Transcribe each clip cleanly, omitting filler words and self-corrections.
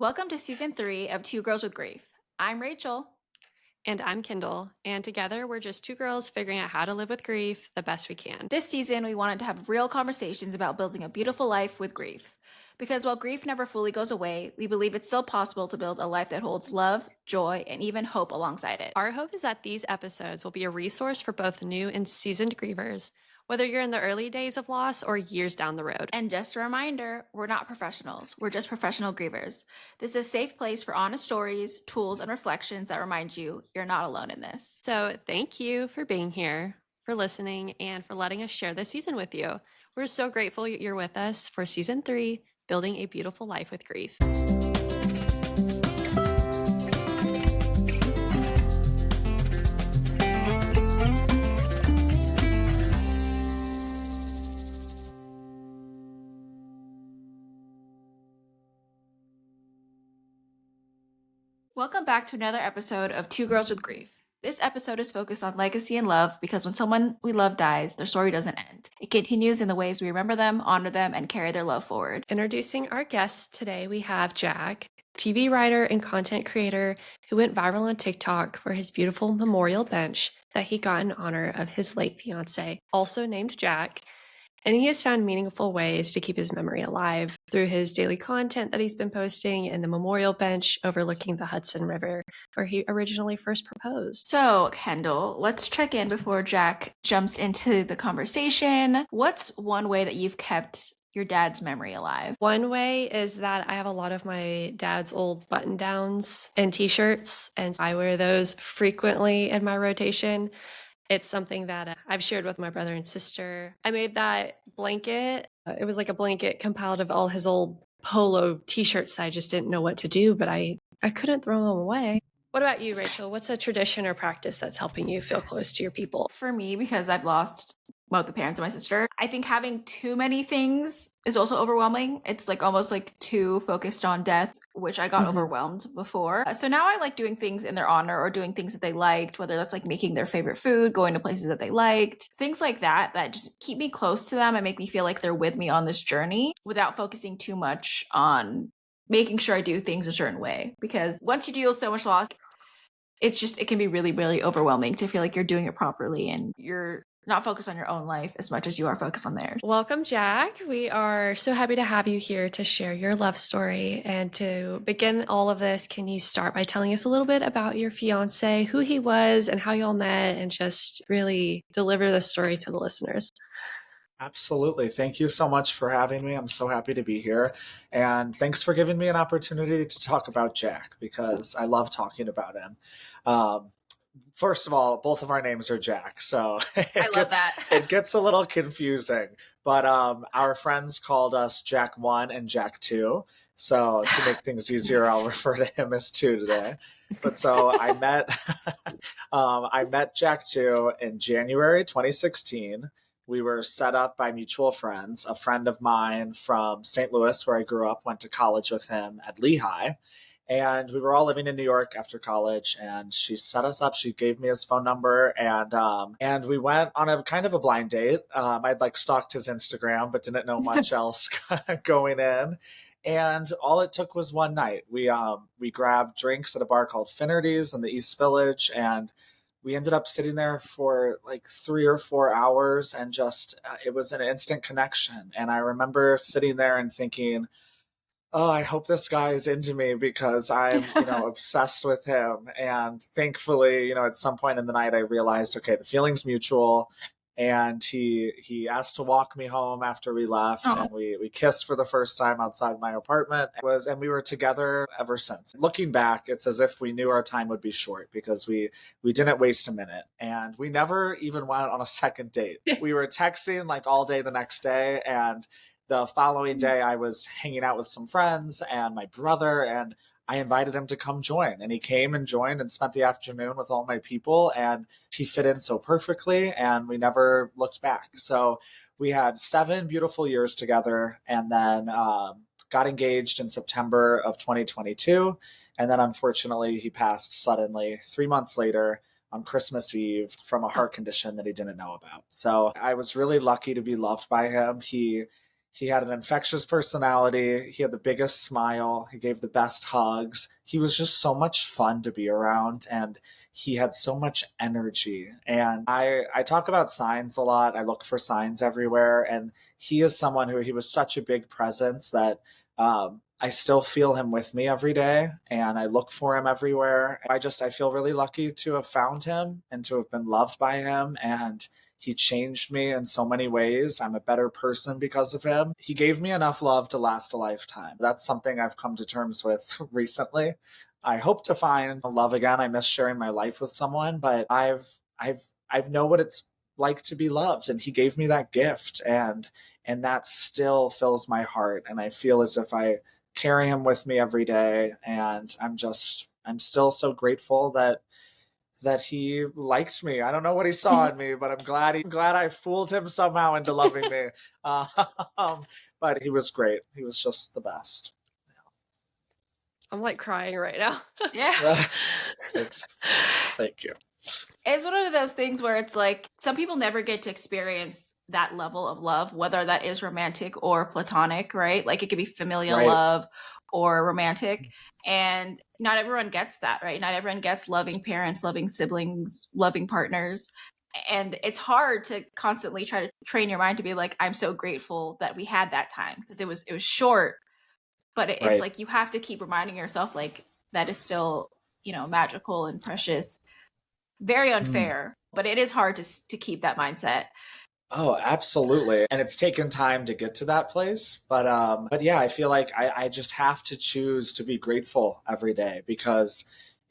Welcome to season 3 of Two Girls with Grief. I'm Rachel. And I'm Kendall, and together we're just two girls figuring out how to live with grief the best we can. This season, we wanted to have real conversations about building a beautiful life with grief. Because while grief never fully goes away, we believe it's still possible to build a life that holds love, joy, and even hope alongside it. Our hope is that these episodes will be a resource for both new and seasoned grievers, whether you're in the early days of loss or years down the road. And just a reminder, we're not professionals, we're just professional grievers. This is a safe place for honest stories, tools, and reflections that remind you you're not alone in this. So thank you for being here, for listening, and for letting us share this season with you. We're so grateful you're with us for season 3, Building a Beautiful Life with Grief. Welcome back to another episode of Two Girls with Grief. This episode is focused on legacy and love because when someone we love dies, their story doesn't end. It continues in the ways we remember them, honor them, and carry their love forward. Introducing our guest today, we have Jack, TV writer and content creator who went viral on TikTok for his beautiful memorial bench that he got in honor of his late fiancé, also named Jack. And he has found meaningful ways to keep his memory alive through his daily content that he's been posting in the memorial bench overlooking the Hudson River, where he originally first proposed. So, Kendall, let's check in before Jack jumps into the conversation. What's one way that you've kept your dad's memory alive? One way is that I have a lot of my dad's old button downs and t-shirts, and I wear those frequently in my rotation. It's something that I've shared with my brother and sister. I made that blanket. It was like a blanket compiled of all his old polo t-shirts that I just didn't know what to do, but I couldn't throw them away. What about you, Rachel? What's a tradition or practice that's helping you feel close to your people? For me, because I've lost both the parents of my sister, I think having too many things is also overwhelming. It's like almost like too focused on death, which I got overwhelmed before. So now I like doing things in their honor or doing things that they liked, whether that's like making their favorite food, going to places that they liked, things like that, that just keep me close to them and make me feel like they're with me on this journey without focusing too much on making sure I do things a certain way. Because once you deal with so much loss, it can be really, really overwhelming to feel like you're doing it properly and you're not focused on your own life as much as you are focused on theirs. Welcome, Jack. We are so happy to have you here to share your love story. And to begin all of this, can you start by telling us a little bit about your fiance, who he was, and how y'all met, and just really deliver the story to the listeners? Absolutely. Thank you so much for having me. I'm so happy to be here. And thanks for giving me an opportunity to talk about Jack because I love talking about him. First of all, both of our names are Jack, so it gets a little confusing. But our friends called us Jack 1 and Jack 2. So to make things easier, I'll refer to him as 2 today. But so I met I met Jack 2 in January 2016. We were set up by mutual friends. A friend of mine from St. Louis, where I grew up, went to college with him at Lehigh. And we were all living in New York after college, and she set us up. She gave me his phone number, and we went on a kind of a blind date. I'd like stalked his Instagram, but didn't know much else going in. And all it took was one night. We grabbed drinks at a bar called Finnerty's in the East Village, and we ended up sitting there for like 3 or 4 hours, and just it was an instant connection. And I remember sitting there and thinking, oh, I hope this guy is into me because I'm, obsessed with him. And thankfully, at some point in the night, I realized, okay, the feeling's mutual. And he asked to walk me home after we left, and we kissed for the first time outside my apartment. And we were together ever since. Looking back, it's as if we knew our time would be short because we didn't waste a minute, and we never even went on a second date. We were texting like all day the next day, and the following day I was hanging out with some friends and my brother, and I invited him to come join, and he came and joined and spent the afternoon with all my people, and he fit in so perfectly, and we never looked back. So we had 7 beautiful years together, and then got engaged in September of 2022. And then unfortunately he passed suddenly 3 months later on Christmas Eve from a heart condition that he didn't know about. So I was really lucky to be loved by him. He had an infectious personality. He had the biggest smile. He gave the best hugs. He was just so much fun to be around, and he had so much energy. And I talk about signs a lot. I look for signs everywhere. And he is someone who, he was such a big presence that I still feel him with me every day, and I look for him everywhere. I feel really lucky to have found him and to have been loved by him. And he changed me in so many ways. I'm a better person because of him. He gave me enough love to last a lifetime. That's something I've come to terms with recently. I hope to find love again. I miss sharing my life with someone, but I've know what it's like to be loved, and he gave me that gift, and that still fills my heart. And I feel as if I carry him with me every day, and I'm still so grateful that he liked me. I don't know what he saw in me, but I'm glad I fooled him somehow into loving me. But he was great. He was just the best. I'm like crying right now. Yeah. Thanks. Thank you. It's one of those things where it's like some people never get to experience that level of love, whether that is romantic or platonic, right? Like it could be familial Right. love or romantic. And not everyone gets that, right? Not everyone gets loving parents, loving siblings, loving partners. And it's hard to constantly try to train your mind to be like, I'm so grateful that we had that time, because it was short, but it's Right. like you have to keep reminding yourself like that is still, magical and precious. Very unfair, but it is hard to keep that mindset. Oh, absolutely. And it's taken time to get to that place. But yeah, I feel like I just have to choose to be grateful every day, because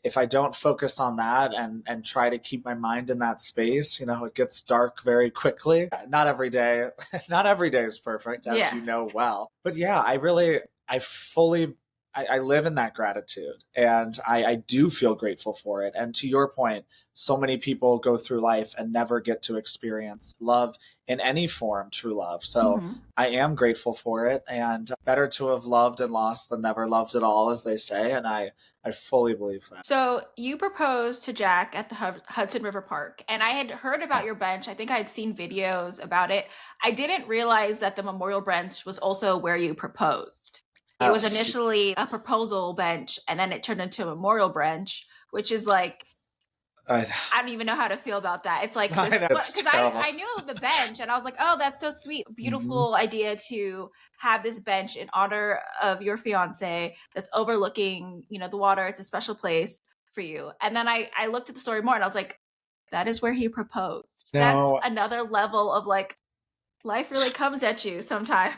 if I don't focus on that and try to keep my mind in that space, it gets dark very quickly. Not every day, not every day is perfect, as Yeah. you know well. But yeah, I fully I live in that gratitude, and I do feel grateful for it. And to your point, so many people go through life and never get to experience love in any form, true love. So Mhm. I am grateful for it, and better to have loved and lost than never loved at all, as they say. And I fully believe that. So you proposed to Jack at the Hudson River Park, and I had heard about your bench. I think I had seen videos about it. I didn't realize that the memorial bench was also where you proposed. It was Yes. initially a proposal bench, and then it turned into a memorial bench, which is like, I, I don't even know how to feel about that. It's like I this, know, it's because terrible. I knew the bench and I was like, oh, that's so sweet. Mhm. Beautiful idea to have this bench in honor of your fiance that's overlooking, the water. It's a special place for you. And then I looked at the story more and I was like, that is where he proposed. That's No, another level of like, life really comes at you sometime.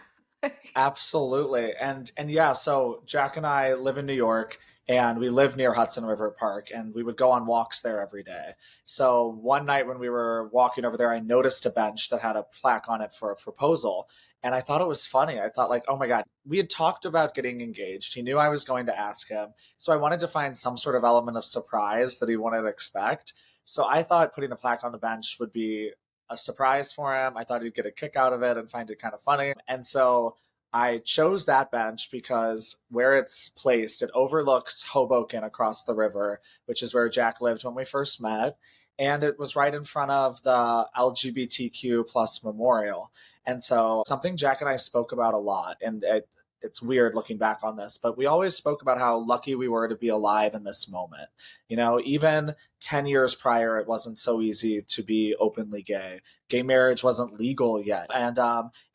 absolutely. And yeah, so Jack and I live in New York, and we live near Hudson River Park, and we would go on walks there every day. So one night when we were walking over there, I noticed a bench that had a plaque on it for a proposal. And I thought it was funny. I thought, like, oh my God, we had talked about getting engaged. He knew I was going to ask him. So I wanted to find some sort of element of surprise that he wouldn't expect. So I thought putting a plaque on the bench would be a surprise for him. I thought he'd get a kick out of it and find it kind of funny. And so I chose that bench because where it's placed, it overlooks Hoboken across the river, which is where Jack lived when we first met. And it was right in front of the LGBTQ plus memorial. And so something Jack and I spoke about a lot, and it's weird looking back on this, but we always spoke about how lucky we were to be alive in this moment. Even 10 years prior, it wasn't so easy to be openly gay. Gay marriage wasn't legal yet. And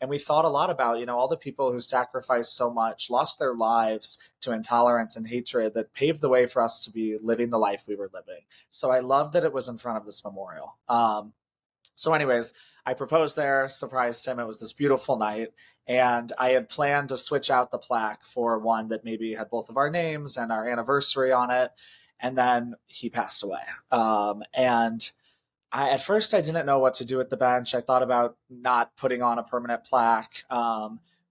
we thought a lot about, all the people who sacrificed so much, lost their lives to intolerance and hatred that paved the way for us to be living the life we were living. So I love that it was in front of this memorial. So anyways, I proposed there, surprised him. It was this beautiful night. And I had planned to switch out the plaque for one that maybe had both of our names and our anniversary on it. And then he passed away. And at first I didn't know what to do at the bench. I thought about not putting on a permanent plaque.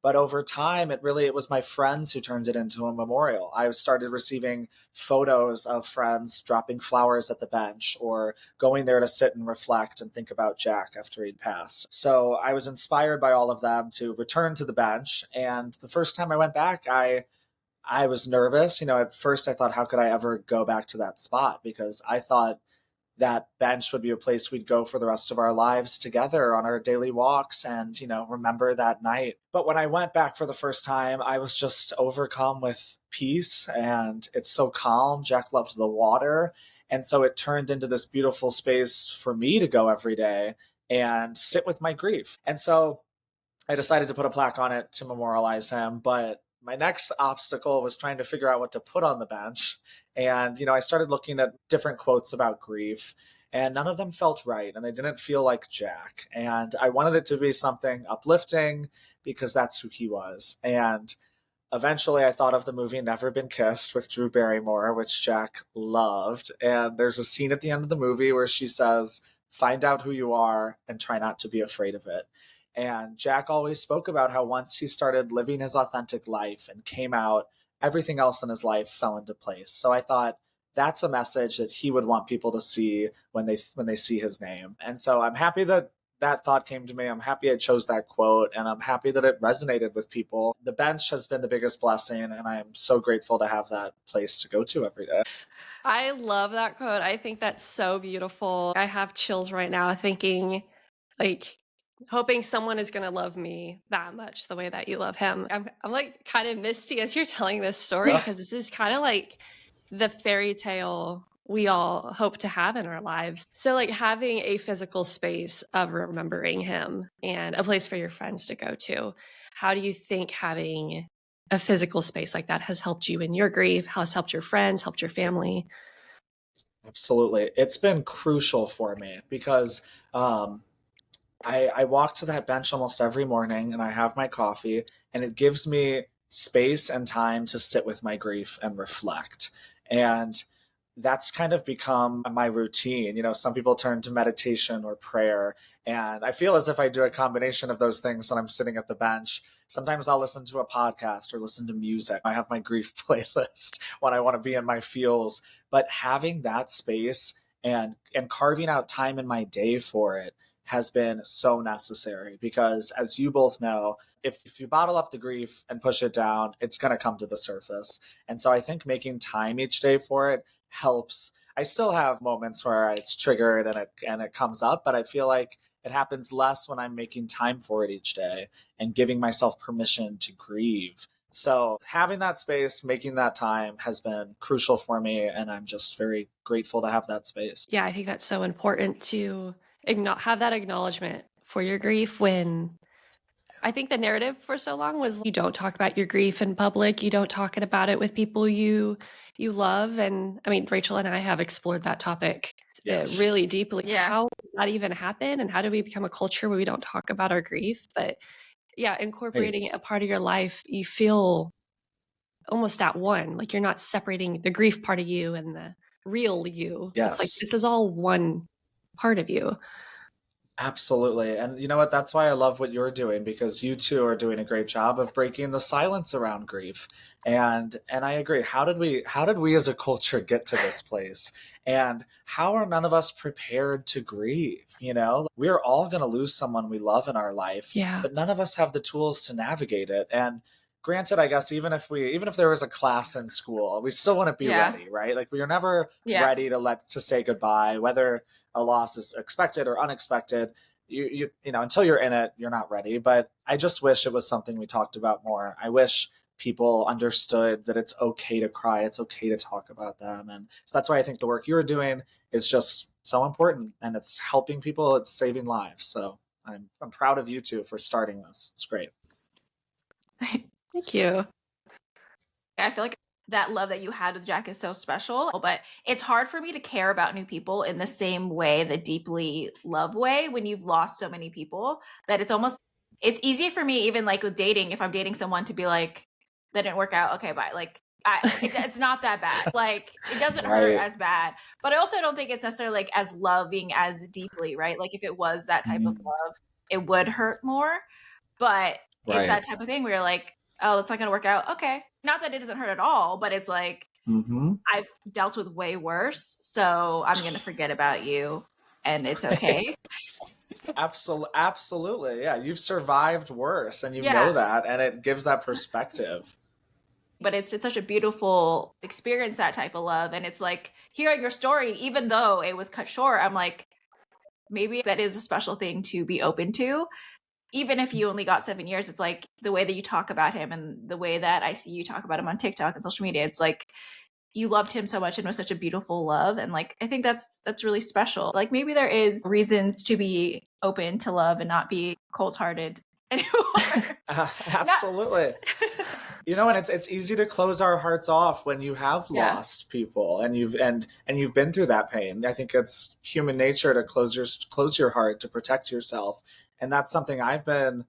But over time, it was my friends who turned it into a memorial. I started receiving photos of friends dropping flowers at the bench or going there to sit and reflect and think about Jack after he'd passed. So I was inspired by all of them to return to the bench. And the first time I went back, I was nervous. At first I thought, how could I ever go back to that spot? Because I thought that bench would be a place we'd go for the rest of our lives together on our daily walks and, remember that night. But when I went back for the first time, I was just overcome with peace, and it's so calm. Jack loved the water. And so it turned into this beautiful space for me to go every day and sit with my grief. And so I decided to put a plaque on it to memorialize him. But my next obstacle was trying to figure out what to put on the bench. And, I started looking at different quotes about grief, and none of them felt right. And they didn't feel like Jack. And I wanted it to be something uplifting because that's who he was. And eventually I thought of the movie Never Been Kissed with Drew Barrymore, which Jack loved. And there's a scene at the end of the movie where she says, "Find out who you are and try not to be afraid of it." And Jack always spoke about how once he started living his authentic life and came out, everything else in his life fell into place. So I thought that's a message that he would want people to see when they see his name. And so I'm happy that that thought came to me. I'm happy I chose that quote, and I'm happy that it resonated with people. The bench has been the biggest blessing, and I am so grateful to have that place to go to every day. I love that quote. I think that's so beautiful. I have chills right now thinking, like, hoping someone is going to love me that much the way that you love him. I'm like kind of misty as you're telling this story, because this is kind of like the fairy tale we all hope to have in our lives. So like having a physical space of remembering him and a place for your friends to go to, how do you think having a physical space like that has helped you in your grief, has helped your friends, helped your family? Absolutely. It's been crucial for me because I walk to that bench almost every morning and I have my coffee, and it gives me space and time to sit with my grief and reflect. And that's kind of become my routine. Some people turn to meditation or prayer. And I feel as if I do a combination of those things when I'm sitting at the bench. Sometimes I'll listen to a podcast or listen to music. I have my grief playlist when I want to be in my feels. But having that space and carving out time in my day for it has been so necessary, because as you both know, if you bottle up the grief and push it down, it's going to come to the surface. And so I think making time each day for it helps. I still have moments where it's triggered and it comes up, but I feel like it happens less when I'm making time for it each day and giving myself permission to grieve. So having that space, making that time has been crucial for me, and I'm just very grateful to have that space. Yeah, I think that's so important to have that acknowledgement for your grief. When I think the narrative for so long was you don't talk about your grief in public, you don't talk about it with people you love. And I mean, Rachel and I have explored that topic Yes. really deeply. Yeah. How did that even happen, and how do we become a culture where we don't talk about our grief? But yeah, incorporating it a part of your life, you feel almost at one, like you're not separating the grief part of you and the real you. It's like Yes. this is all one part of you. Absolutely. And you know what? That's why I love what you're doing, because you two are doing a great job of breaking the silence around grief. And I agree. How did we as a culture get to this place? And how are none of us prepared to grieve? We're all going to lose someone we love in our life, Yeah. but none of us have the tools to navigate it. And granted, I guess even if there was a class in school, we still wouldn't be ready, right? Like we are never ready to say goodbye, whether a loss is expected or unexpected. You know, until you're in it, you're not ready. But I just wish it was something we talked about more. I wish people understood that it's okay to cry, it's okay to talk about them. And so that's why I think the work you're doing is just so important, and it's helping people, it's saving lives. So I'm proud of you two for starting this. It's great. Thank you. I feel like that love that you had with Jack is so special, but it's hard for me to care about new people in the same way, the deeply love way, when you've lost so many people, that it's easy for me, even like with dating, if I'm dating someone, to be like, that didn't work out, okay, bye. Like it's not that bad. Like it doesn't hurt as bad, but I also don't think it's necessarily like as loving, as deeply, right? Like if it was that type of love, it would hurt more, but it's that type of thing where you're like, oh, it's not going to work out. Okay. Not that it doesn't hurt at all, but it's like, I've dealt with way worse, so I'm going to forget about you, and it's okay. Absolutely. Yeah. You've survived worse, and you know that, and it gives that perspective. But it's such a beautiful experience, that type of love. And it's like hearing your story, even though it was cut short, I'm like, maybe that is a special thing to be open to. Even if you only got 7 years, it's like the way that you talk about him and the way that I see you talk about him on TikTok and social media, it's like you loved him so much and it was such a beautiful love. And like, I think that's really special. Like maybe there is reasons to be open to love and not be cold-hearted anymore. Absolutely. You know, and it's easy to close our hearts off when you have lost people and you've been through that pain. I think it's human nature to close your heart to protect yourself. And that's something I've been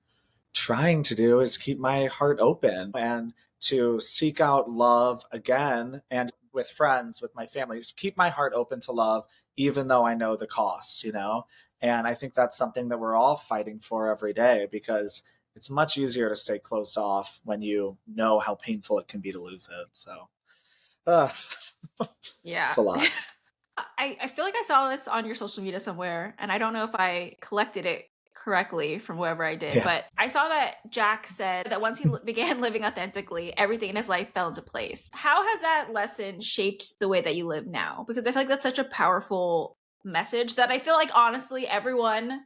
trying to do, is keep my heart open and to seek out love again, and with friends, with my family, just keep my heart open to love, even though I know the cost, you know? And I think that's something that we're all fighting for every day, because it's much easier to stay closed off when you know how painful it can be to lose it. So, Yeah. it's a lot. I feel like I saw this on your social media somewhere, and I don't know if I collected it correctly from wherever I did, but I saw that Jack said that once he began living authentically, everything in his life fell into place. How has that lesson shaped the way that you live now? Because I feel like that's such a powerful message that I feel like, honestly, everyone,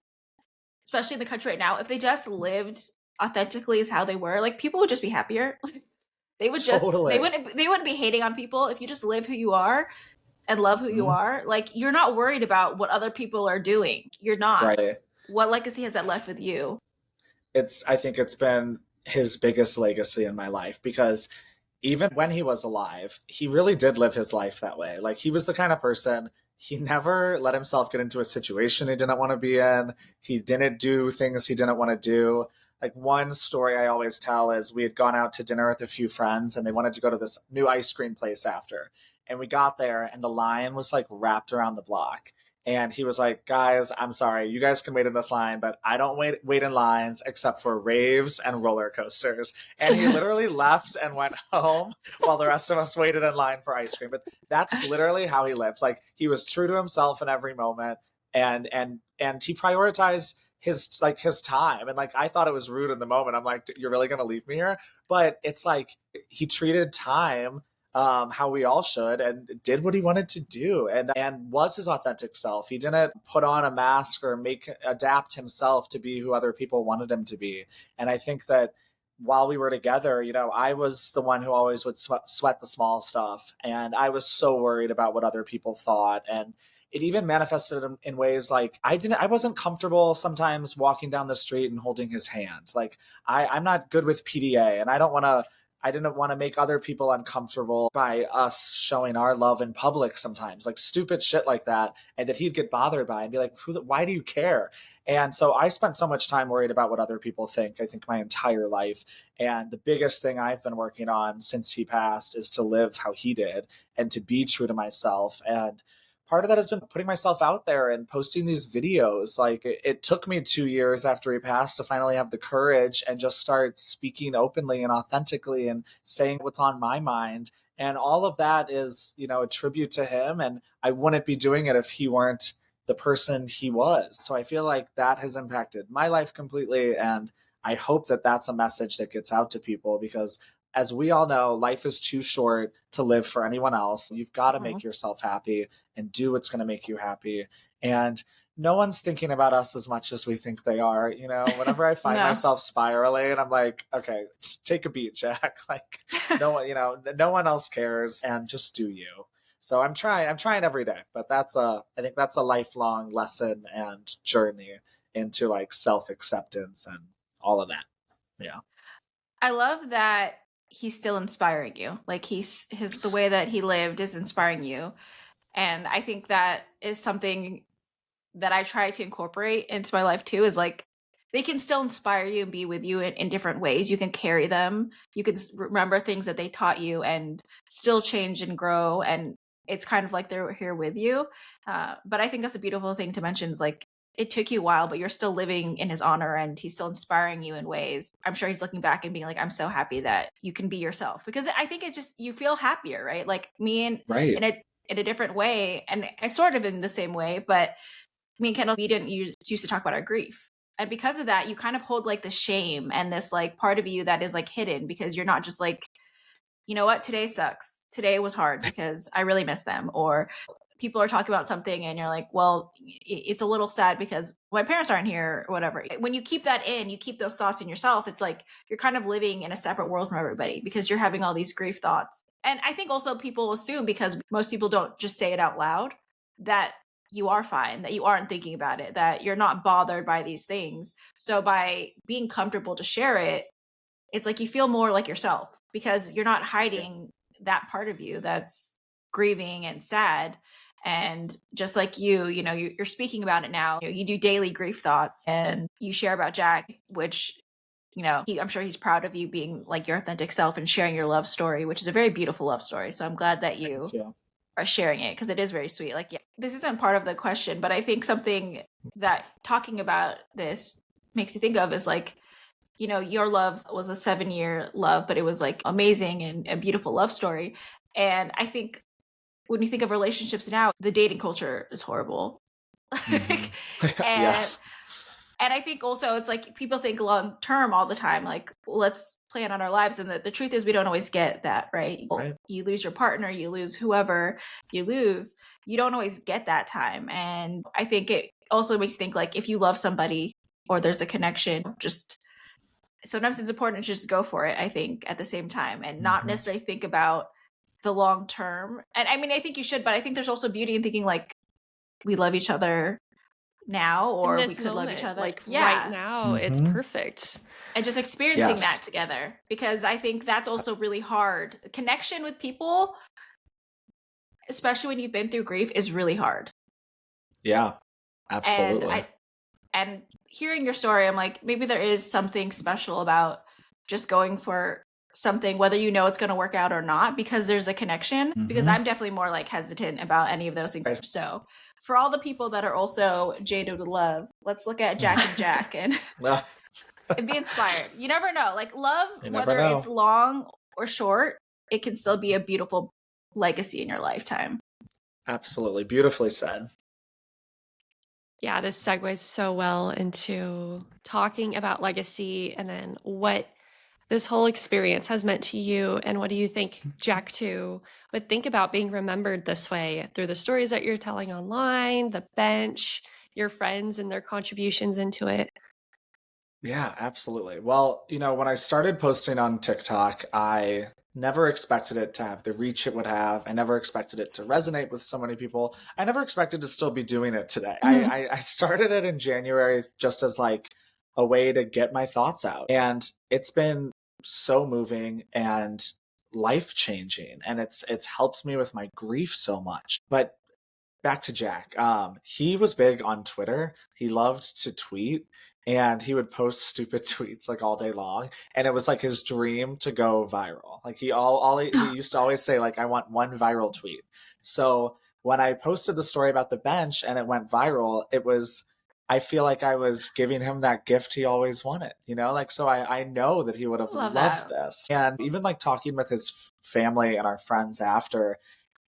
especially in the country right now, if they just lived authentically as how they were, like people would just be happier. They would just Totally. they wouldn't be hating on people. If you just live who you are and love who you are, like you're not worried about what other people are doing. You're not. Right. What legacy has that left with you? I think it's been his biggest legacy in my life, because even when he was alive, he really did live his life that way. Like, he was the kind of person, he never let himself get into a situation he didn't want to be in. He didn't do things he didn't want to do. Like, one story I always tell is we had gone out to dinner with a few friends and they wanted to go to this new ice cream place after. And we got there and the line was like wrapped around the block. And he was like, guys, I'm sorry, you guys can wait in this line, but I don't wait in lines except for raves and roller coasters. And he literally left and went home while the rest of us waited in line for ice cream. But that's literally how he lives. Like, he was true to himself in every moment, and he prioritized his time. And like, I thought it was rude in the moment. I'm like, you're really gonna leave me here? But it's like, he treated time how we all should, and did what he wanted to do, and was his authentic self. He didn't put on a mask or adapt himself to be who other people wanted him to be. And I think that while we were together, you know, I was the one who always would sweat the small stuff, and I was so worried about what other people thought. And it even manifested in ways like I wasn't comfortable sometimes walking down the street and holding his hand. Like, I'm not good with PDA, and I didn't want to make other people uncomfortable by us showing our love in public sometimes, like stupid shit like that, and that he'd get bothered by and be like, why do you care? And so I spent so much time worried about what other people think, I think my entire life. And the biggest thing I've been working on since he passed is to live how he did and to be true to myself. And part of that has been putting myself out there and posting these videos. Like, it took me 2 years after he passed to finally have the courage and just start speaking openly and authentically and saying what's on my mind. And all of that is, you know, a tribute to him. And I wouldn't be doing it if he weren't the person he was. So I feel like that has impacted my life completely. And I hope that that's a message that gets out to people, because as we all know, life is too short to live for anyone else. You've got to make yourself happy and do what's going to make you happy. And no one's thinking about us as much as we think they are. You know, whenever I find myself spiraling, I'm like, okay, take a beat, Jack. Like, no one else cares, and just do you. So I'm trying every day, but I think that's a lifelong lesson and journey into like self-acceptance and all of that. Yeah. I love that he's still inspiring you. Like, the way that he lived is inspiring you. And I think that is something that I try to incorporate into my life too, is like, they can still inspire you and be with you in different ways. You can carry them. You can remember things that they taught you and still change and grow. And it's kind of like they're here with you. But I think that's a beautiful thing to mention, is like, it took you a while, but you're still living in his honor and he's still inspiring you in ways. I'm sure he's looking back and being like, I'm so happy that you can be yourself, because I think it just, you feel happier, right? Like me and Right. in a different way. And I sort of in the same way, but me and Kendall, we didn't used to talk about our grief. And because of that, you kind of hold like the shame and this like part of you that is like hidden, because you're not just like, you know what, today sucks. Today was hard because I really miss them. Or people are talking about something and you're like, well, it's a little sad because my parents aren't here or whatever. When you keep that in, you keep those thoughts in yourself, it's like you're kind of living in a separate world from everybody because you're having all these grief thoughts. And I think also people assume, because most people don't just say it out loud, that you are fine, that you aren't thinking about it, that you're not bothered by these things. So by being comfortable to share it, it's like you feel more like yourself because you're not hiding that part of you that's grieving and sad. And just like you know, you're speaking about it now. You do daily grief thoughts and you share about Jack, which, you know, I'm sure he's proud of you being like your authentic self and sharing your love story, which is a very beautiful love story. So I'm glad that you are sharing it because it is very sweet. Like, yeah, this isn't part of the question, but I think something that talking about this makes you think of is like, you know, your love was a 7-year love, but it was like amazing and a beautiful love story. And I think when you think of relationships now, the dating culture is horrible. and Yes. and I think also it's like people think long term all the time, like, well, let's plan on our lives. And the truth is we don't always get that, right? You lose your partner, you lose whoever you lose, you don't always get that time. And I think it also makes you think like if you love somebody or there's a connection, just sometimes it's important to just go for it, I think, at the same time and not necessarily think about the long term. And I mean, I think you should, but I think there's also beauty in thinking like we love each other now, In or we this could love each moment, other. like Yeah. right now, it's perfect. And just experiencing Yes. that together, because I think that's also really hard. Connection with people, especially when you've been through grief, is really hard. Yeah, absolutely. And hearing your story, I'm like, maybe there is something special about just going for something, whether you know it's going to work out or not, because there's a connection. Because I'm definitely more like hesitant about any of those things. Right. So for all the people that are also jaded with love, let's look at Jack and Jack and be inspired. You never know. Like love, whether it's long or short, it can still be a beautiful legacy in your lifetime. Absolutely. Beautifully said. Yeah, this segues so well into talking about legacy and then what this whole experience has meant to you. And what do you think Jack too would think about being remembered this way through the stories that you're telling online, the bench, your friends and their contributions into it? Yeah, absolutely. Well, you know, when I started posting on TikTok, I never expected it to have the reach it would have. I never expected it to resonate with so many people. I never expected to still be doing it today. I started it in January just as like a way to get my thoughts out. And it's been so moving and life changing. And it's helped me with my grief so much. But back to Jack. He was big on Twitter. He loved to tweet and he would post stupid tweets like all day long. And it was like his dream to go viral. Like he used to always say like, I want one viral tweet. So when I posted the story about the bench and it went viral, I feel like I was giving him that gift he always wanted, you know, like, so I know that he would have loved this. And even like talking with his family and our friends after,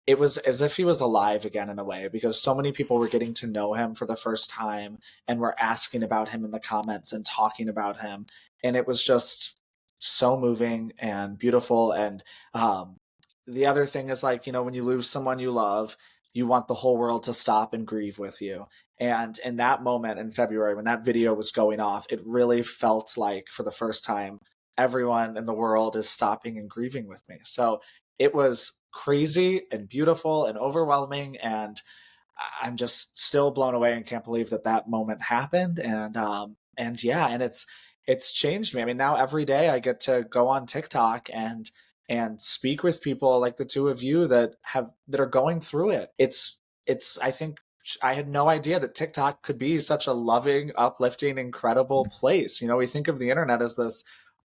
it was as if he was alive again in a way, because so many people were getting to know him for the first time and were asking about him in the comments and talking about him. And it was just so moving and beautiful. And the other thing is like, you know, when you lose someone you love, you want the whole world to stop and grieve with you. And in that moment in February, when that video was going off, it really felt like for the first time, everyone in the world is stopping and grieving with me. So it was crazy and beautiful and overwhelming, and I'm just still blown away and can't believe that that moment happened. And yeah, and it's changed me. I mean, now every day I get to go on TikTok and speak with people like the two of you that are going through it. It's I think I had no idea that TikTok could be such a loving, uplifting, incredible place. You know, we think of the internet as this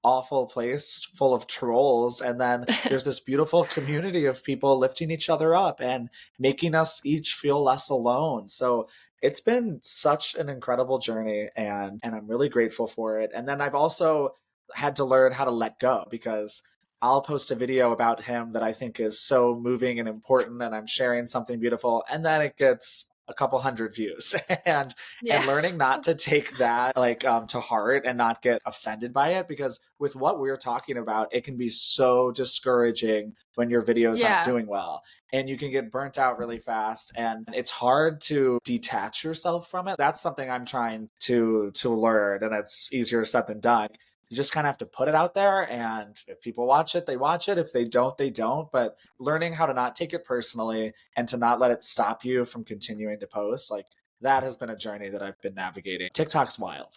awful place full of trolls, and then there's this beautiful community of people lifting each other up and making us each feel less alone. So it's been such an incredible journey, and I'm really grateful for it. And then I've also had to learn how to let go, because I'll post a video about him that I think is so moving and important, and I'm sharing something beautiful, and then it gets a couple hundred views and Yeah. learning not to take that like to heart and not get offended by it, because with what we're talking about, it can be so discouraging when your videos aren't Yeah. doing well and you can get burnt out really fast, and it's hard to detach yourself from it. That's something I'm trying to learn, and it's easier said than done. You just kind of have to put it out there, and if people watch it, they watch it. If they don't, they don't. But learning how to not take it personally and to not let it stop you from continuing to post, like that has been a journey that I've been navigating. TikTok's wild.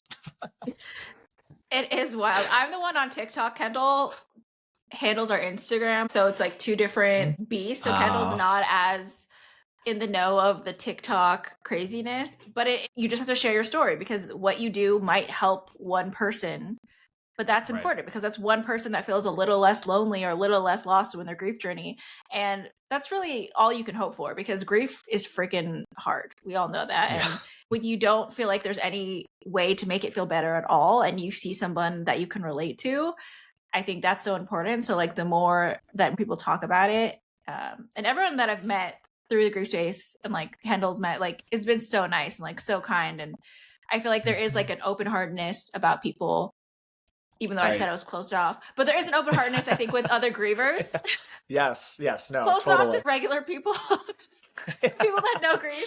It is wild. I'm the one on TikTok. Kendall handles our Instagram, so it's like two different beasts. So Kendall's not as in the know of the TikTok craziness, but you just have to share your story, because what you do might help one person. But that's important, because that's one person that feels a little less lonely or a little less lost in their grief journey. And that's really all you can hope for, because grief is freaking hard. We all know that. Yeah. And when you don't feel like there's any way to make it feel better at all, and you see someone that you can relate to, I think that's so important. So like the more that people talk about it, and everyone that I've met through the grief space and like Kendall's met, like it's been so nice and like so kind. And I feel like there is like an open heartedness about people, even though I said I was closed off. But there is an open heartedness, I think, with other grievers. Yes, no, Closed totally. off to regular people, people that know grief.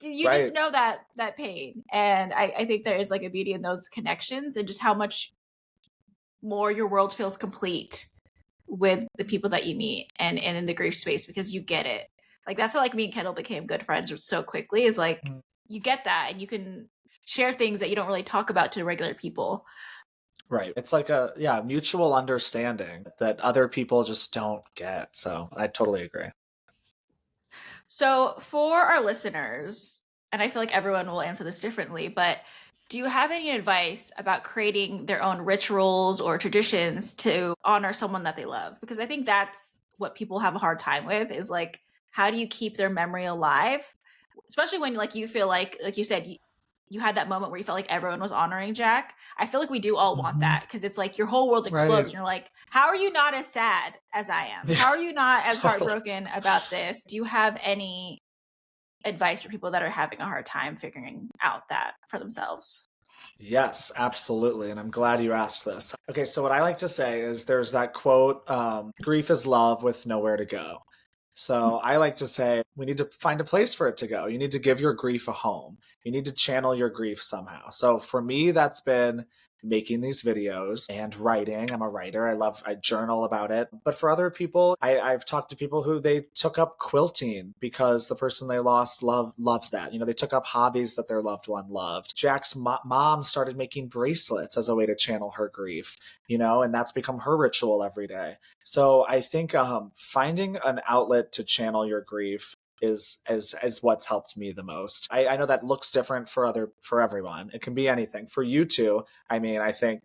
You just know that pain. And I think there is like a beauty in those connections, and just how much more your world feels complete with the people that you meet and in the grief space, because you get it. Like that's how like me and Kendall became good friends so quickly, is like you get that and you can share things that you don't really talk about to regular people. Right. It's like a mutual understanding that other people just don't get. So I totally agree. So for our listeners, and I feel like everyone will answer this differently, but do you have any advice about creating their own rituals or traditions to honor someone that they love? Because I think that's what people have a hard time with, is like, how do you keep their memory alive? Especially when like you feel like you said, you had that moment where you felt like everyone was honoring Jack. I feel like we do all want that, because it's like your whole world explodes and you're like, how are you not as sad as I am? Yeah, how are you not as totally. heartbroken about this? Do you have any advice for people that are having a hard time figuring out that for themselves? Yes, absolutely. And I'm glad you asked this. Okay, so what I like to say is there's that quote, grief is love with nowhere to go. So I like to say we need to find a place for it to go. You need to give your grief a home. You need to channel your grief somehow. So for me, that's been making these videos and writing. I'm a writer. I journal about it. But for other people, I've talked to people who they took up quilting because the person they lost loved that. They took up hobbies that their loved one loved. Jack's mom started making bracelets as a way to channel her grief, and that's become her ritual every day. So I think finding an outlet to channel your grief is what's helped me the most. I know that looks different for everyone. It can be anything. For you too, I think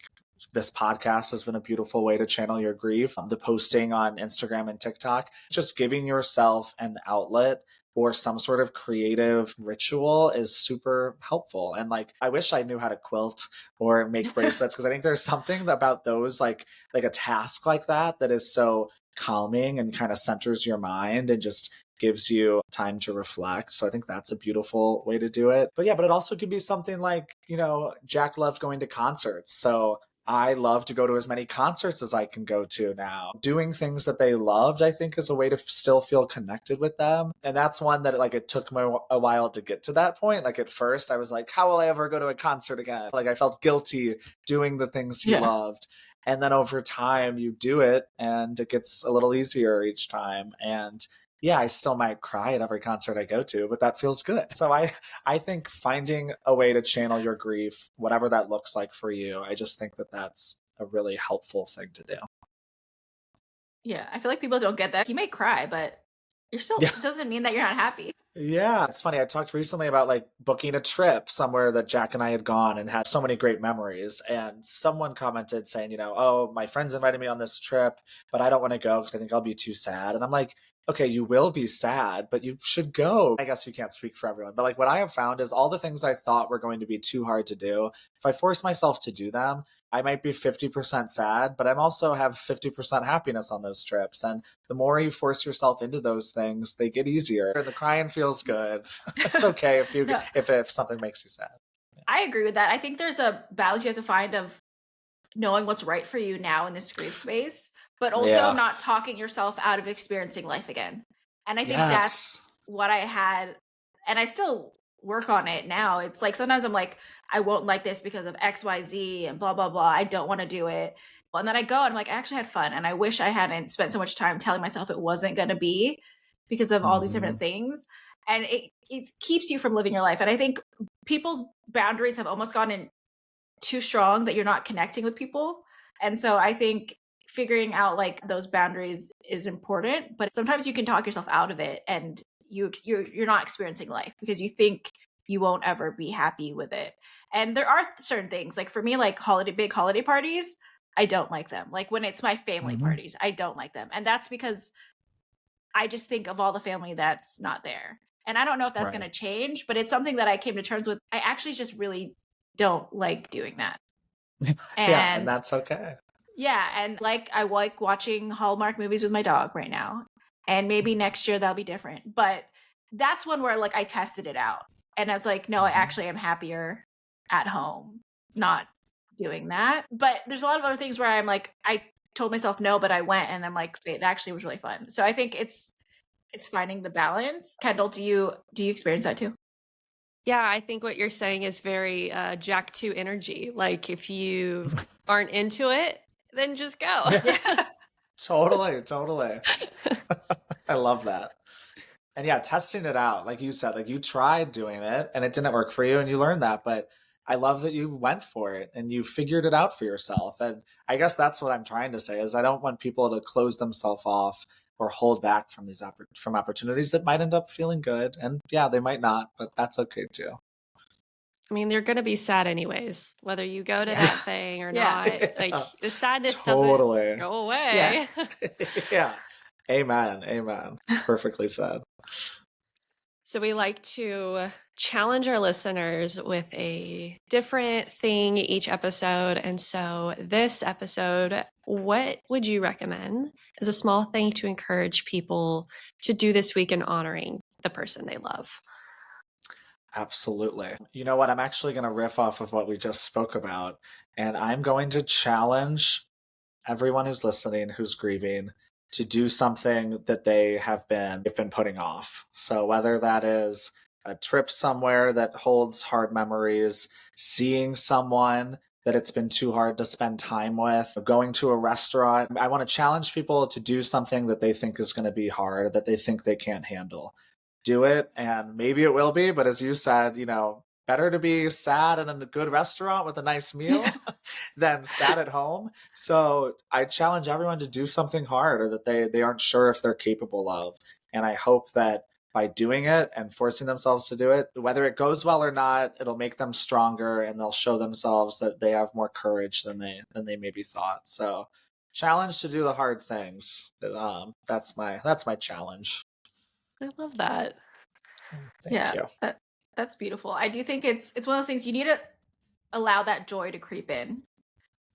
this podcast has been a beautiful way to channel your grief. The posting on Instagram and TikTok, just giving yourself an outlet or some sort of creative ritual is super helpful. And like, I wish I knew how to quilt or make bracelets, because I think there's something about those, like a task like that is so calming and kind of centers your mind and just gives you time to reflect. So I think that's a beautiful way to do it. But it also could be something like, Jack loved going to concerts. So I love to go to as many concerts as I can go to now. Doing things that they loved, I think, is a way to still feel connected with them. And that's one that it took me a while to get to that point. Like at first I was like, how will I ever go to a concert again? Like I felt guilty doing the things he loved. And then over time you do it and it gets a little easier each time. And I still might cry at every concert I go to, but that feels good. So I think finding a way to channel your grief, whatever that looks like for you, I just think that that's a really helpful thing to do. Yeah, I feel like people don't get that. You may cry, but you're still doesn't mean that you're not happy. Yeah, it's funny. I talked recently about like booking a trip somewhere that Jack and I had gone and had so many great memories. And someone commented saying, oh, my friends invited me on this trip, but I don't want to go because I think I'll be too sad. And I'm like, okay, you will be sad, but you should go. I guess you can't speak for everyone, but like what I have found is all the things I thought were going to be too hard to do, if I force myself to do them, I might be 50% sad, but I'm also have 50% happiness on those trips. And the more you force yourself into those things, they get easier. The crying feels good. It's okay if you No. if something makes you sad. I agree with that. I think there's a balance you have to find of knowing what's right for you now in this grief space, but also Yeah. not talking yourself out of experiencing life again. And I think Yes. that's what I had, and I still work on it now. It's like sometimes I'm like, I won't like this because of XYZ and blah, blah, blah. I don't want to do it. And then I go and I'm like, I actually had fun. And I wish I hadn't spent so much time telling myself it wasn't going to be because of all these different things. And it keeps you from living your life. And I think people's boundaries have almost gotten too strong that you're not connecting with people. And so I think figuring out like those boundaries is important, but sometimes you can talk yourself out of it and you're not experiencing life because you think you won't ever be happy with it. And there are certain things, like for me, like big holiday parties, I don't like them. Like when it's my family parties, I don't like them. And that's because I just think of all the family that's not there. And I don't know if that's going to change, but it's something that I came to terms with. I actually just really don't like doing that. And that's okay. Yeah, and like I like watching Hallmark movies with my dog right now. And maybe next year that'll be different. But that's one where like I tested it out. And I was like, no, I actually am happier at home not doing that. But there's a lot of other things where I'm like, I told myself no, but I went and I'm like, it actually was really fun. So I think it's finding the balance. Kendall, do you experience that too? Yeah, I think what you're saying is very Jack 2 energy. Like if you aren't into it, then just go. Yeah. Totally. I love that. And yeah, testing it out, like you said, like you tried doing it and it didn't work for you and you learned that, but I love that you went for it and you figured it out for yourself. And I guess that's what I'm trying to say is I don't want people to close themselves off or hold back from these from opportunities that might end up feeling good. And yeah, they might not, but that's okay too. I mean, you're going to be sad anyways, whether you go to that thing or not. Like the sadness doesn't go away. Yeah. Amen. Perfectly said. So we like to challenge our listeners with a different thing each episode. And so this episode, what would you recommend as a small thing to encourage people to do this week in honoring the person they love? Absolutely. You know what? I'm actually going to riff off of what we just spoke about, and I'm going to challenge everyone who's listening, who's grieving, to do something that they've been putting off. So whether that is a trip somewhere that holds hard memories, seeing someone that it's been too hard to spend time with, going to a restaurant, I want to challenge people to do something that they think is going to be hard, that they think they can't handle. Do it, and maybe it will be, but as you said, better to be sad in a good restaurant with a nice meal than sad at home. So I challenge everyone to do something hard or that they aren't sure if they're capable of. And I hope that by doing it and forcing themselves to do it, whether it goes well or not, it'll make them stronger and they'll show themselves that they have more courage than they maybe thought. So challenge to do the hard things. That's my challenge. I love that. Thank you. That's beautiful. I do think it's one of those things you need to allow that joy to creep in.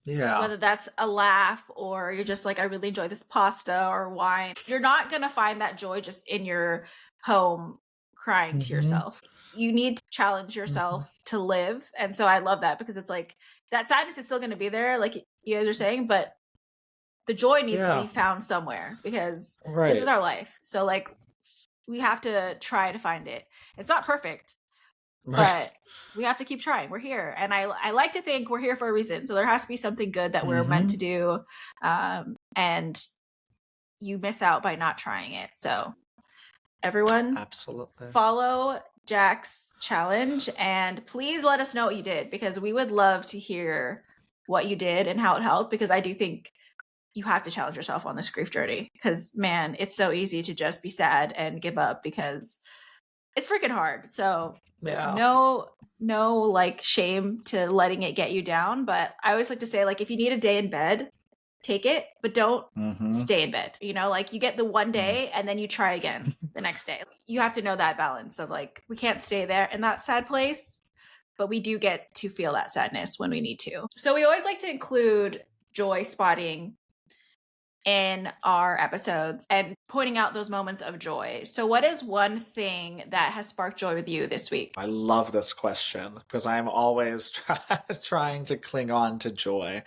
Yeah. Whether that's a laugh or you're just like, I really enjoy this pasta or wine. You're not going to find that joy just in your home crying to yourself. You need to challenge yourself to live. And so I love that because it's like that sadness is still going to be there, like you guys are saying, but the joy needs to be found somewhere because this is our life. So like we have to try to find it. It's not perfect, but we have to keep trying. We're here. And I like to think we're here for a reason. So there has to be something good that we're meant to do. And you miss out by not trying it. So everyone absolutely follow Jack's challenge and please let us know what you did because we would love to hear what you did and how it helped because I do think you have to challenge yourself on this grief journey because man, it's so easy to just be sad and give up because it's freaking hard. So no like shame to letting it get you down. But I always like to say like, if you need a day in bed, take it, but don't Mm-hmm. stay in bed. You know, like you get the one day and then you try again the next day. You have to know that balance of like, we can't stay there in that sad place, but we do get to feel that sadness when we need to. So we always like to include joy spotting in our episodes and pointing out those moments of joy. So what is one thing that has sparked joy with you this week? I love this question because I'm always trying to cling on to joy.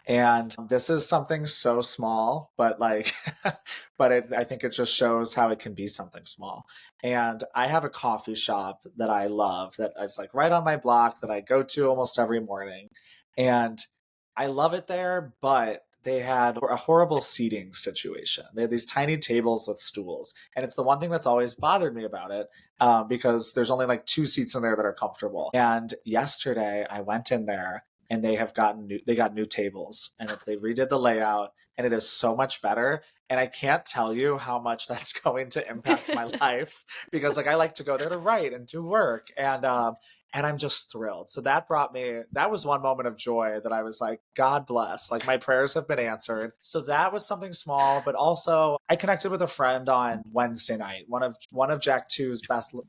And this is something so small, but like, I think it just shows how it can be something small. And I have a coffee shop that I love that is like right on my block that I go to almost every morning. And I love it there, but they had a horrible seating situation. They had these tiny tables with stools. And it's the one thing that's always bothered me about it because there's only like 2 seats in there that are comfortable. And yesterday I went in there and they got new tables and they redid the layout and it is so much better. And I can't tell you how much that's going to impact my life because like I like to go there to write and do work. And I'm just thrilled. So that was one moment of joy that I was like, God bless. Like my prayers have been answered. So that was something small, but also I connected with a friend on Wednesday night, one of Jack 2's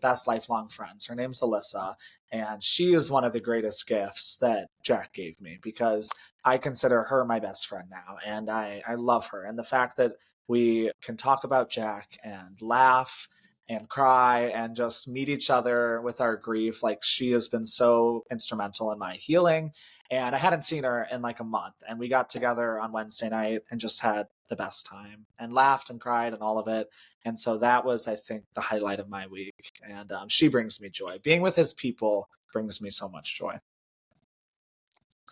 best lifelong friends. Her name's Alyssa. And she is one of the greatest gifts that Jack gave me because I consider her my best friend now. And I love her. And the fact that we can talk about Jack and laugh and cry and just meet each other with our grief. Like she has been so instrumental in my healing. And I hadn't seen her in like a month. And we got together on Wednesday night and just had the best time and laughed and cried and all of it. And so that was, I think, the highlight of my week. And she brings me joy. Being with his people brings me so much joy.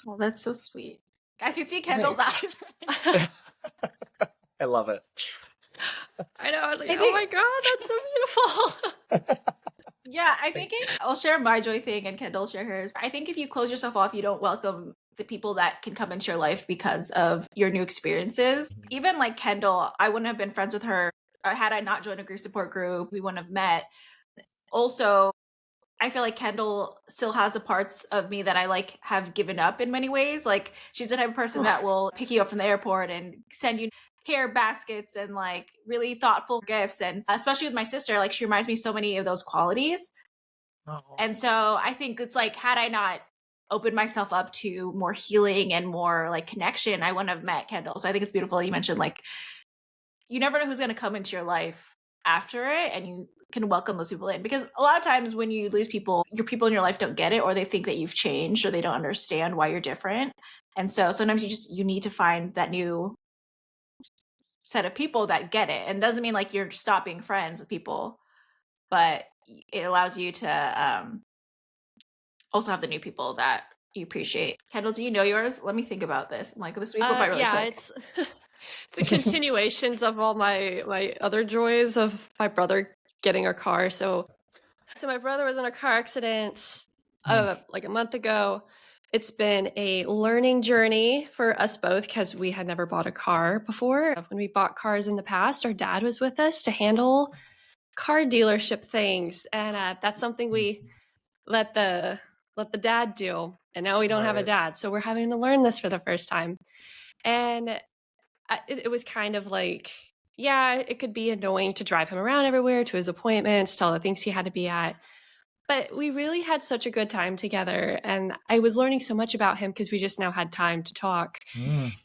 Well, that's so sweet. I can see Kendall's Thanks. eyes. I love it. I know. I was like, oh my God, that's so beautiful. Yeah, I think I'll share my joy thing and Kendall share hers. I think if you close yourself off, you don't welcome the people that can come into your life because of your new experiences. Even like Kendall, I wouldn't have been friends with her had I not joined a grief support group. We wouldn't have met. Also, I feel like Kendall still has the parts of me that I like have given up in many ways. Like she's the type of person that will pick you up from the airport and send you care baskets and like really thoughtful gifts. And especially with my sister, like she reminds me so many of those qualities. Oh. And so I think it's like, had I not opened myself up to more healing and more like connection, I wouldn't have met Kendall. So I think it's beautiful. You mentioned like, you never know who's going to come into your life after it, and you can welcome those people in, because a lot of times when you lose people, your people in your life don't get it, or they think that you've changed, or they don't understand why you're different. And so sometimes you need to find that new set of people that get it. And it doesn't mean like you're stopping friends with people, but it allows you to also have the new people that you appreciate. Kendall, do you know yours? Let me think about this. Like this week went by really quick. It's a continuations of all my other joys of my brother getting a car. So my brother was in a car accident like a month ago. It's been a learning journey for us both because we had never bought a car before. When we bought cars in the past, our dad was with us to handle car dealership things, and that's something we let the dad do. And now we don't have a dad, so we're having to learn this for the first time. And it was kind of like, yeah, it could be annoying to drive him around everywhere to his appointments, to all the things he had to be at. But we really had such a good time together. And I was learning so much about him because we just now had time to talk.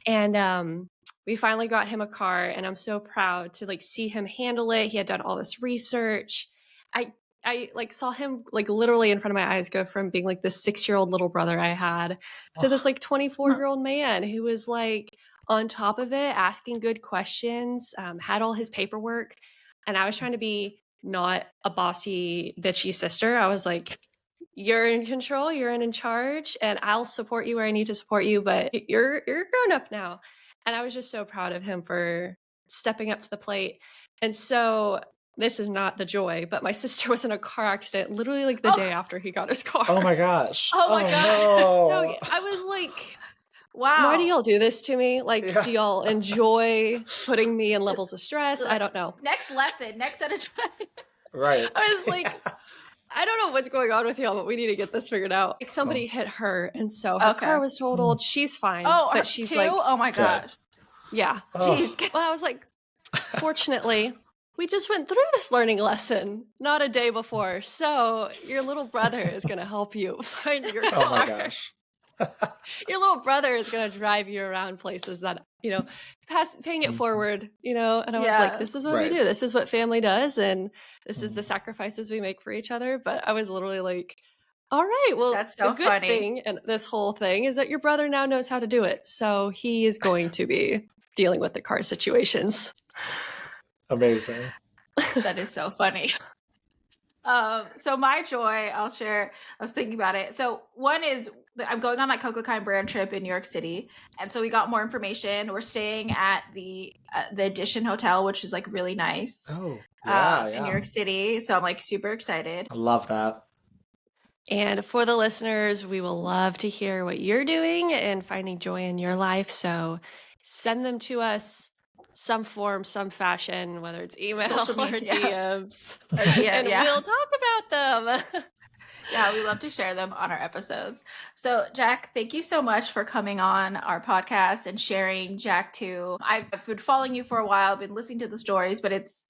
And we finally got him a car, and I'm so proud to like see him handle it. He had done all this research. I like saw him like literally in front of my eyes go from being like this 6-year-old little brother I had to this like 24-year-old man who was like on top of it, asking good questions, had all his paperwork. And I was trying to be not a bossy, bitchy sister. I was like, you're in control, you're in charge, and I'll support you where I need to support you, but you're grown up now. And I was just so proud of him for stepping up to the plate. And so this is not the joy, but my sister was in a car accident literally like the day after he got his car. Oh my gosh. Oh my gosh. No. So I was like, wow. Why do y'all do this to me? Like, do y'all enjoy putting me in levels of stress? I don't know. Next lesson, next set of Right. I was like, I don't know what's going on with y'all, but we need to get this figured out. Like somebody hit her, and so her car was totaled. She's fine. Oh, but she's too? like, oh my gosh. Yeah. Oh, Jeez. But I was like, fortunately, we just went through this learning lesson not a day before. So your little brother is going to help you find your oh my car. gosh. Your little brother is going to drive you around places that, paying it forward, And I was like, Yeah. this is what we Right. do. This is what family does. And this is the sacrifices we make for each other. But I was literally like, all right, well, That's the so good funny. thing and this whole thing is that your brother now knows how to do it. So he is going to be dealing with the car situations. Amazing. That is so funny. So my joy, I'll share. I was thinking about it. So one is I'm going on that Coco Kind brand trip in New York City, and so we got more information. We're staying at the Edition Hotel, which is like really nice Oh, yeah, in New yeah. York City. So I'm like super excited. I love that. And for the listeners, we will love to hear what you're doing and finding joy in your life. So send them to us some form, some fashion, whether it's email Social or media. DMs, Or DM, and yeah. we'll talk about them. Yeah, we love to share them on our episodes. So, Jack, thank you so much for coming on our podcast and sharing Jack too. I've been following you for a while, been listening to the stories, but it's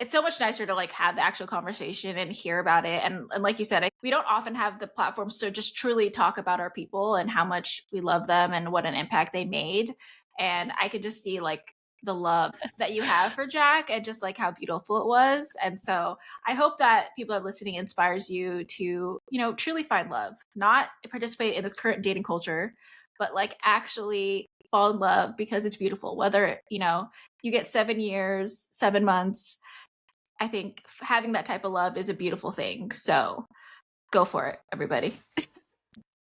so much nicer to like have the actual conversation and hear about it. And like you said, we don't often have the platforms to just truly talk about our people and how much we love them and what an impact they made. And I could just see like the love that you have for Jack and just like how beautiful it was. And so I hope that people are listening inspires you to, truly find love, not participate in this current dating culture, but like actually fall in love because it's beautiful. Whether, you get 7 years, 7 months, I think having that type of love is a beautiful thing. So go for it, everybody.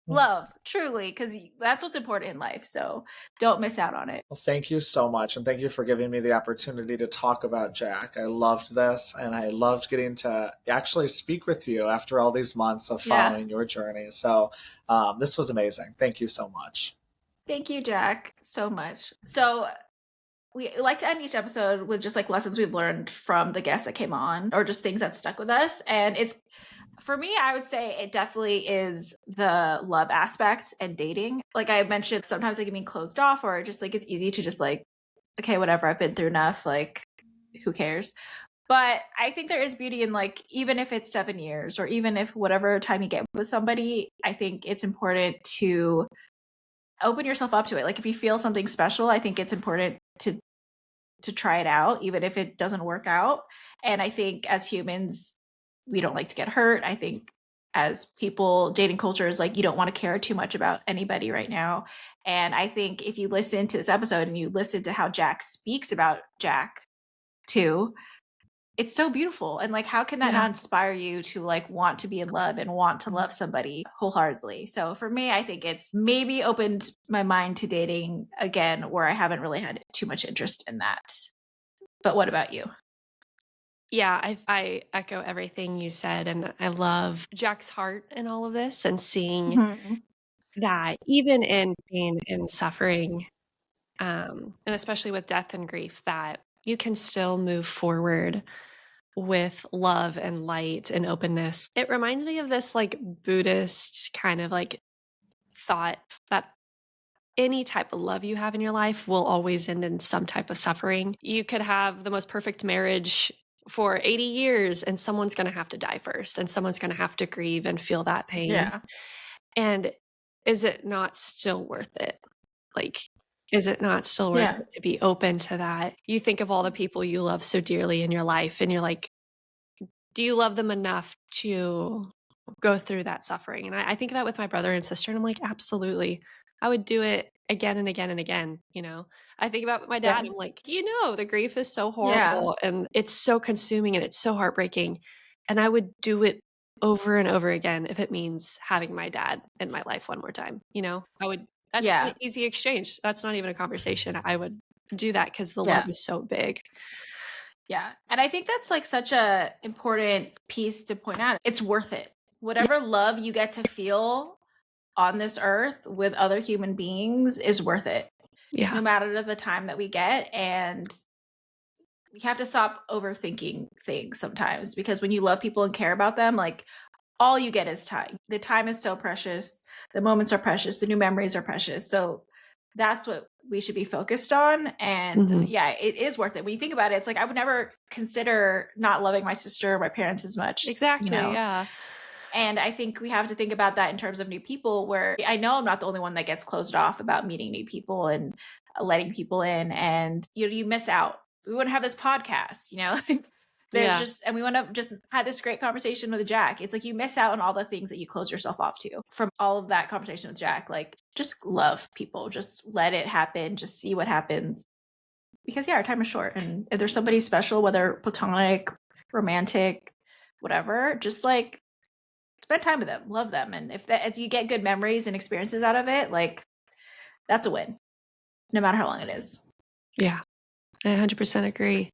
Love, truly, because that's what's important in life. So don't miss out on it. Well, thank you so much. And thank you for giving me the opportunity to talk about Jack. I loved this, and I loved getting to actually speak with you after all these months of following your journey. So this was amazing. Thank you so much. Thank you, Jack, so much. So we like to end each episode with just like lessons we've learned from the guests that came on or just things that stuck with us. And it's, for me, I would say it definitely is the love aspect and dating. Like I mentioned, sometimes it can be closed off or just like it's easy to just like, okay, whatever, I've been through enough, like who cares? But I think there is beauty in like, even if it's 7 years or even if whatever time you get with somebody, I think it's important to open yourself up to it. Like if you feel something special, I think it's important to try it out, even if it doesn't work out. And I think as humans, we don't like to get hurt. I think as people, dating culture is like, you don't want to care too much about anybody right now. And I think if you listen to this episode and you listen to how Jack speaks about Jack too, it's so beautiful. And like, how can that not inspire you to like want to be in love and want to love somebody wholeheartedly? So for me, I think it's maybe opened my mind to dating again, where I haven't really had too much interest in that. But what about you? Yeah, I echo everything you said. And I love Jack's heart in all of this and seeing that even in pain and suffering, and especially with death and grief, that you can still move forward with love and light and openness. It reminds me of this like Buddhist kind of like thought that any type of love you have in your life will always end in some type of suffering. You could have the most perfect marriage for 80 years and someone's going to have to die first and someone's going to have to grieve and feel that pain. Yeah. And is it not still worth it? Like, is it not still worth it to be open to that? You think of all the people you love so dearly in your life and you're like, do you love them enough to go through that suffering? And I think that with my brother and sister, and I'm like, absolutely. I would do it again and again and again. I think about my dad. I'm like, the grief is so horrible and it's so consuming and it's so heartbreaking. And I would do it over and over again if it means having my dad in my life one more time. That's an easy exchange. That's not even a conversation. I would do that because the love is so big. Yeah. And I think that's like such a important piece to point out. It's worth it. Whatever love you get to feel on this earth with other human beings is worth it. Yeah. No matter the time that we get. And we have to stop overthinking things sometimes, because when you love people and care about them, like all you get is time. The time is so precious. The moments are precious. The new memories are precious. So that's what we should be focused on. And yeah, it is worth it. When you think about it, it's like I would never consider not loving my sister or my parents as much. Exactly. Yeah. And I think we have to think about that in terms of new people, where I know I'm not the only one that gets closed off about meeting new people and letting people in. And you miss out. We wouldn't have this podcast, there's just, and we want to just have this great conversation with Jack. It's like you miss out on all the things that you close yourself off to from all of that conversation with Jack. Like, just love people, just let it happen, just see what happens. Because our time is short. And if there's somebody special, whether platonic, romantic, whatever, just like spend time with them, love them. And if you get good memories and experiences out of it, like that's a win, no matter how long it is. Yeah, I 100% agree.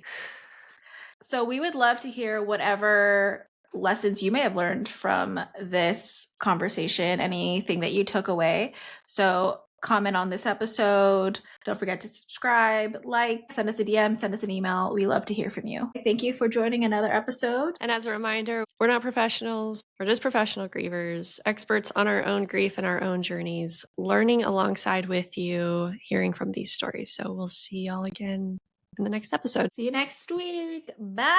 So we would love to hear whatever lessons you may have learned from this conversation, anything that you took away. So comment on this episode. Don't forget to subscribe, send us a DM, send us an email. We love to hear from you. Thank you for joining another episode. And as a reminder, we're not professionals. We're just professional grievers, experts on our own grief and our own journeys, learning alongside with you, hearing from these stories. So we'll see y'all again in the next episode. See you next week. Bye.